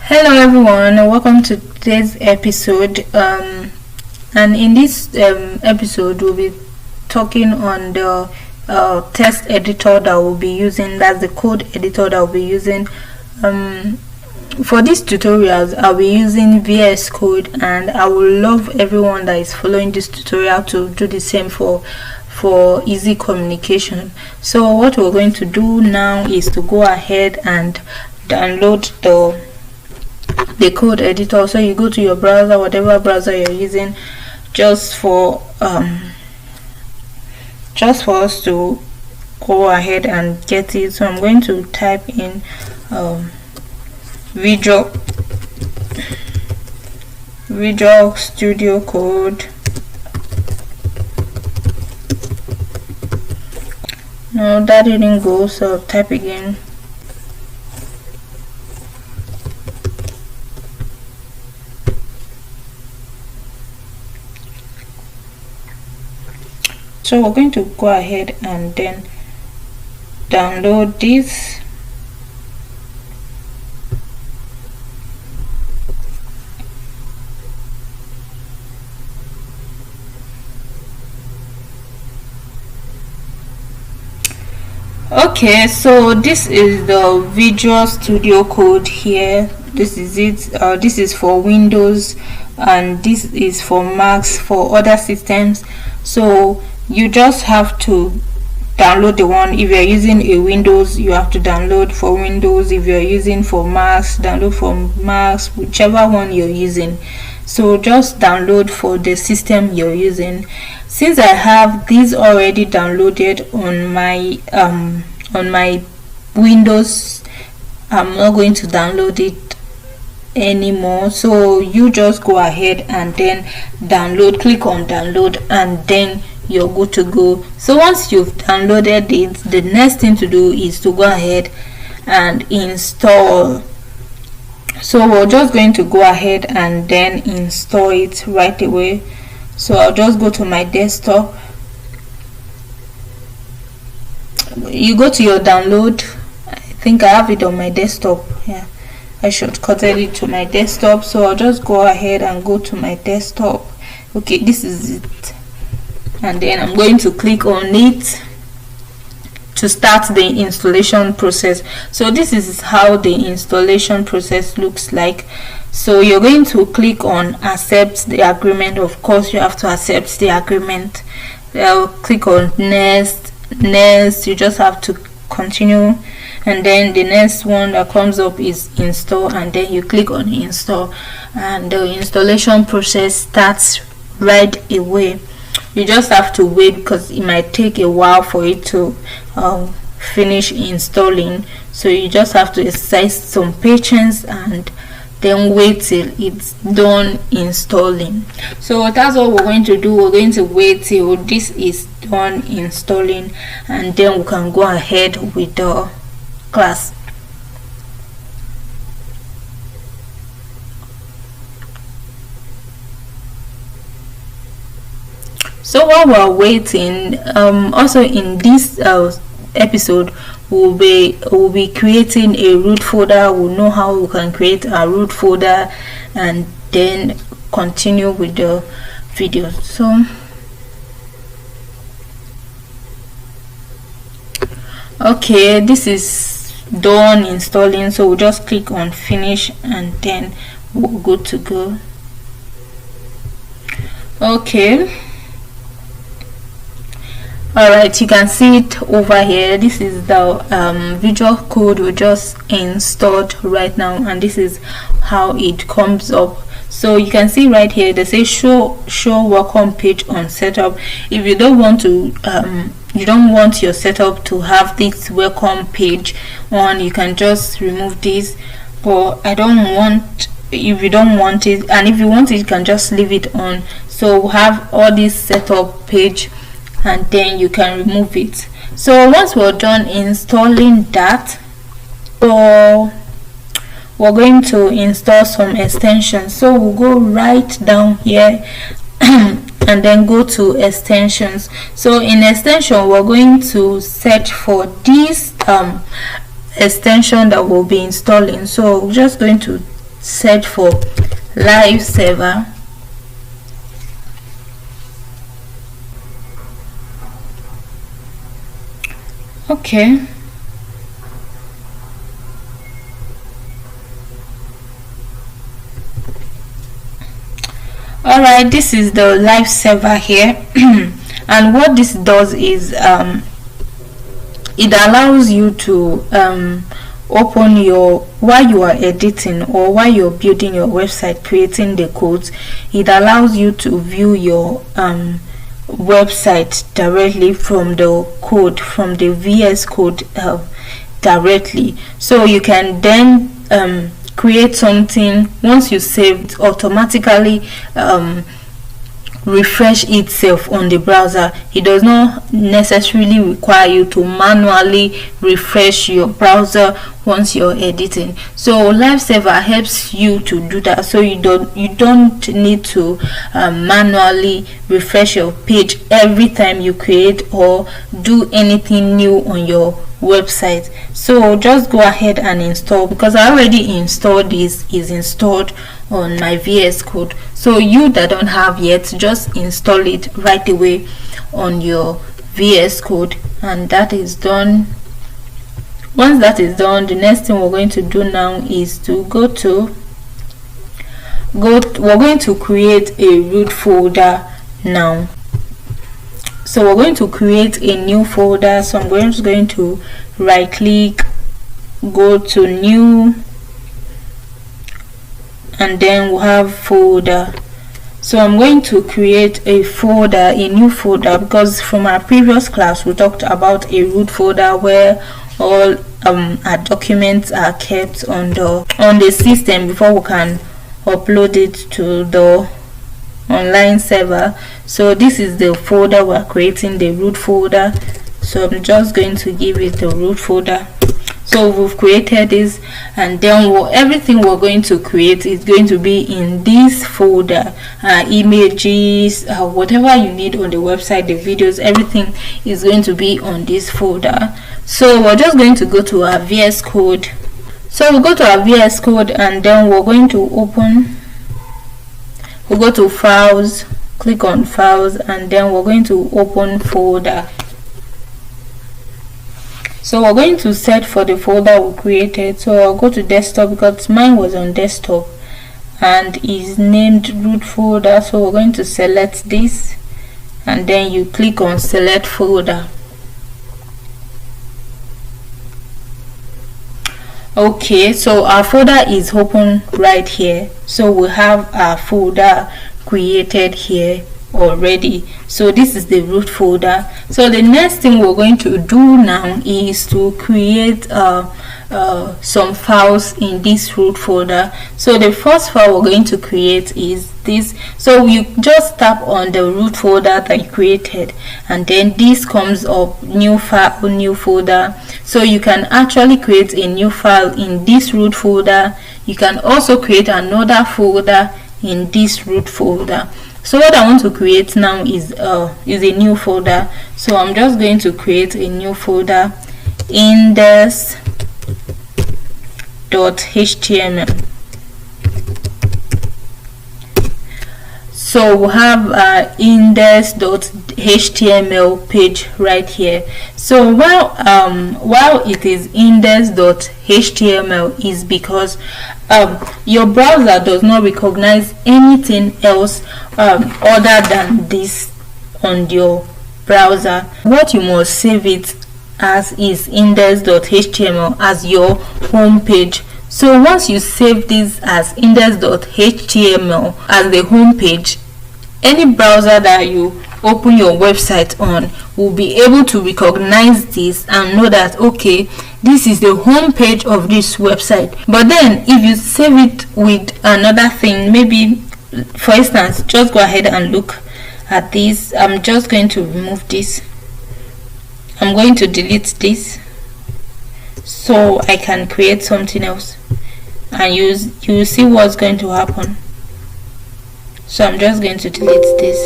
Hello everyone, welcome to today's episode. And in this episode we'll be talking on the text editor that we'll be using. That's the code editor that we'll be using. For these tutorials I'll be using VS Code, and I would love everyone that is following this tutorial to do the same for easy communication. So what we're going to do now is to go ahead and download the code editor. So you go to your browser, whatever browser you're using, just for us to go ahead and get it. So I'm going to type in Visual Studio Code. No, that didn't go, so type again. So we're going to go ahead and then download this. Okay, so this is the Visual Studio Code here. This is it. This is for Windows and this is for Macs, for other systems. So you just have to download the one. If you're using a Windows, you have to download for Windows. If you're using for Macs, download for Macs, whichever one you're using. So just download for the system you're using. Since I have these already downloaded on my Windows, I'm not going to download it anymore. So you just go ahead and then download, click on download, and then you're good to go. So once you've downloaded it, the next thing to do is to go ahead and install. So we're just going to go ahead and then install it right away. So I'll just go to my desktop. You go to your download. I think I have it on my desktop. Yeah, I shortcutted it to my desktop. So I'll just go ahead and go to my desktop. Okay, this is it, and then I'm going to click on it to start the installation process. So this is how the installation process looks like. So you're going to click on accept the agreement. Of course you have to accept the agreement. I'll click on next. You just have to continue, and then the next one that comes up is install, and then you click on install, and the installation process starts right away. You just have to wait because it might take a while for it to finish installing. So you just have to exercise some patience and then wait till it's done installing. So that's what we're going to do. We're going to wait till this is done installing, and then we can go ahead with the class. So while we're waiting, also in this episode we'll be creating a root folder. We'll know how we can create a root folder and then continue with the video. So okay, this is done installing, so we'll just click on finish and then we're good to go. Okay, alright, you can see it over here. This is the visual code we just installed right now, and this is how it comes up. So you can see right here they say show welcome page on setup. If you don't want to you don't want your setup to have this welcome page on, you can just remove this. But I don't want, if you don't want it, and if you want it, you can just leave it on. So we have all this setup page, and then you can remove it. So once we're done installing that, so we're going to install some extensions. So we'll go right down here and then go to extensions. So in extension we're going to search for this extension that we'll be installing. So we're just going to search for live server. Okay, all right, this is the live server here. And what this does is it allows you to open your, while you are editing or while you're building your website, creating the codes, it allows you to view your website directly from the code, from the VS Code directly. So you can then create something. Once you save it, automatically refresh itself on the browser. It does not necessarily require you to manually refresh your browser once you're editing. So live server helps you to do that, so you don't need to manually refresh your page every time you create or do anything new on your website. So just go ahead and install, because I already installed this, is installed on my VS Code. So you that don't have yet, just install it right away on your VS Code, and that is done. Once that is done, the next thing we're going to do now is to we're going to create a root folder now. So we're going to create a new folder. So I'm going to right click, go to new, and then we'll have folder. So I'm going to create a folder, a new folder, because from our previous class we talked about a root folder where all our documents are kept on the system before we can upload it to the online server. So this is the folder we're creating, the root folder. So I'm just going to give it the root folder. So we've created this, and then everything we're going to create is going to be in this folder. Images, whatever you need on the website, the videos, everything is going to be on this folder. So we're just going to go to our VS Code. So we'll go to our VS Code, and then we're going to we'll go to files, click on files, and then we're going to open folder. So we're going to search for the folder we created. So I'll go to desktop, because mine was on desktop and is named root folder. So we're going to select this, and then you click on select folder. Okay, so our folder is open right here. So we have our folder created here already. So this is the root folder. So the next thing we're going to do now is to create some files in this root folder. So the first file we're going to create is this. So you just tap on the root folder that you created, and then this comes up, new file, new folder. So you can actually create a new file in this root folder. You can also create another folder in this root folder. So what I want to create now is a new folder. So I'm just going to create a new folder, index.html. So we have our index.html page right here. So while it is index.html is because your browser does not recognize anything else other than this on your browser. What you must save it as is index.html as your home page. So once you save this as index.html as the home page, any browser that you open your website on will be able to recognize this and know that, okay, this is the home page of this website. But then if you save it with another thing, maybe for instance, just go ahead and look at this. I'm just going to remove this. I'm going to delete this so I can create something else, and you will see what's going to happen. So I'm just going to delete this.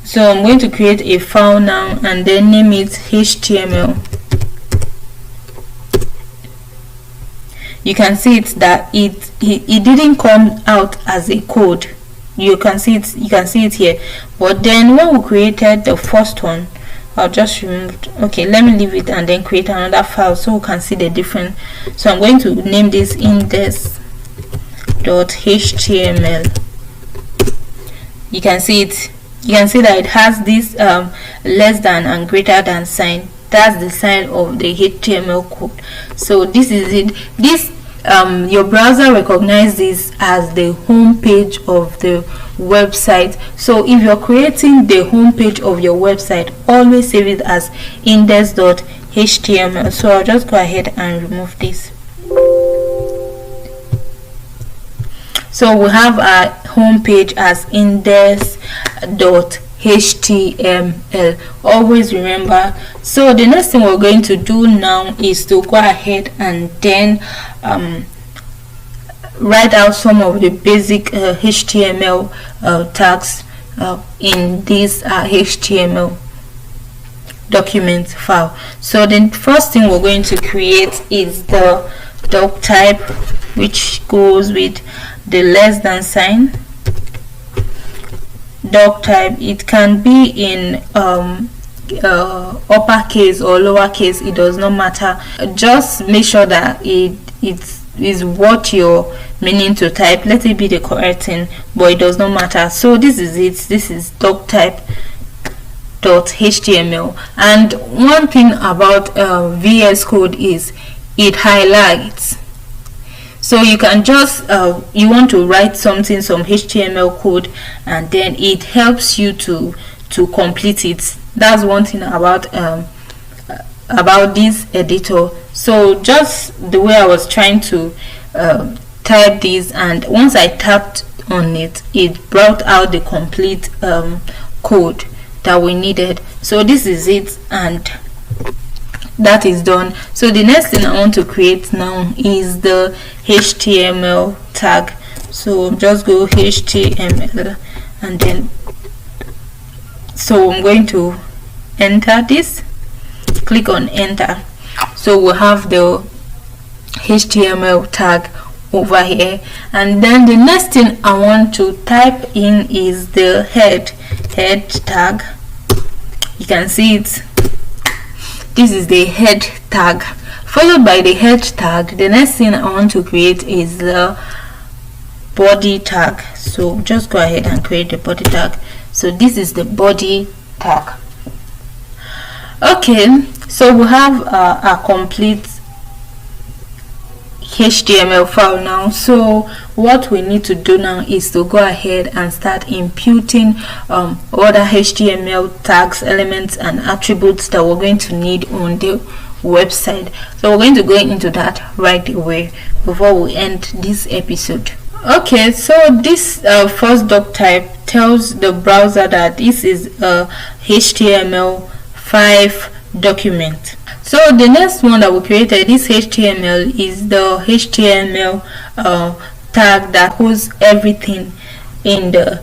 So I'm going to create a file now and then name it HTML. you can see it that it didn't come out as a code. You can see it here. But then when we created the first one, I'll just remove. Okay, let me leave it and then create another file so we can see the difference. So I'm going to name this index.html. you can see that it has this less than and greater than sign. That's the sign of the HTML code. So this is it. Your browser recognizes this as the home page of the website. So if you're creating the home page of your website, always save it as index.html. so I'll just go ahead and remove this. So we have our home page as index.html. Always remember. So the next thing we're going to do now is to go ahead and then write out some of the basic HTML tags in this HTML document file. So the first thing we're going to create is the doc type, which goes with the less than sign. Doc type, it can be in uppercase or lowercase, it does not matter. Just make sure that it is what you're meaning to type. Let it be the correct thing, but it does not matter. So this is it. This is doc type .html. And one thing about VS Code is it highlights. So you can just you want to write some HTML code, and then it helps you to complete it. That's one thing about this editor. So just the way I was trying to type this, and once I tapped on it, it brought out the complete code that we needed. So this is it, and that is done. So the next thing I want to create now is the HTML tag. So just go HTML, and then so I'm going to enter this, click on enter. So we'll have the HTML tag over here, and then the next thing I want to type in is the head tag. You can see it. This is the head tag. Followed by the head tag, the next thing I want to create is the body tag. So just go ahead and create the body tag. So this is the body tag. Okay, so we have a complete HTML file now. So what we need to do now is to go ahead and start imputing other HTML tags, elements and attributes that we're going to need on the website. So we're going to go into that right away before we end this episode. Okay, so this first doc type tells the browser that this is a HTML5 document. So the next one that we created, this HTML, is the HTML tag that holds everything in the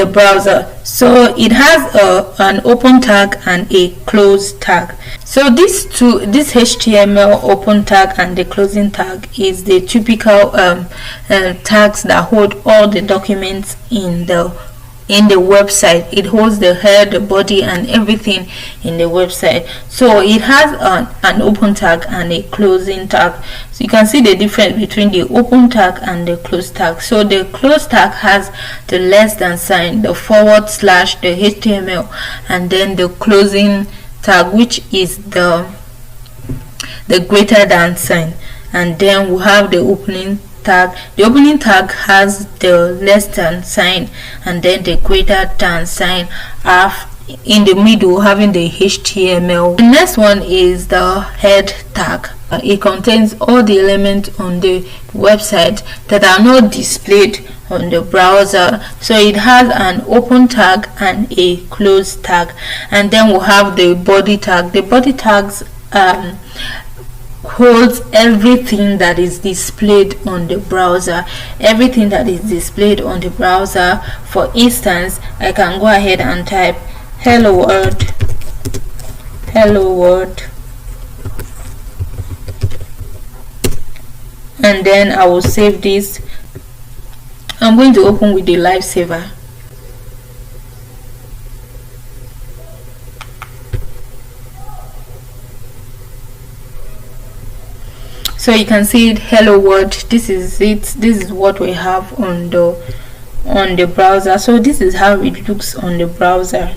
browser. So it has an open tag and a close tag. So this HTML open tag and the closing tag is the typical tags that hold all the documents in the website. It holds the head, the body and everything in the website. So it has an open tag and a closing tag. So you can see the difference between the open tag and the close tag. So the close tag has the less than sign, the /, the HTML, and then the closing tag, which is the greater than sign. And then we have the opening tag. The opening tag has the less than sign and then the greater than sign in the middle, having the HTML. The next one is the head tag. It contains all the elements on the website that are not displayed on the browser. So it has an open tag and a closed tag. And then we'll have the body tag. The body tags holds everything that is displayed on the browser. Everything that is displayed on the browser. For instance, I can go ahead and type hello world, and then I will save this. I'm going to open with the lifesaver. So you can see it, hello world. This is it. This is what we have on the browser. So this is how it looks on the browser.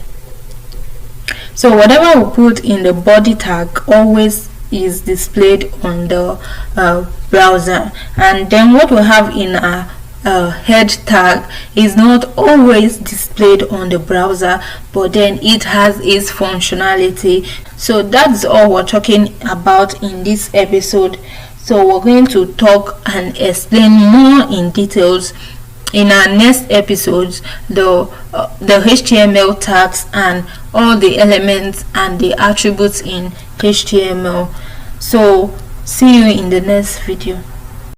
So whatever we put in the body tag always is displayed on the browser, and then what we have in a head tag is not always displayed on the browser, but then it has its functionality. So that's all we're talking about in this episode. So we're going to talk and explain more in details in our next episodes, the HTML tags and all the elements and the attributes in HTML. So see you in the next video.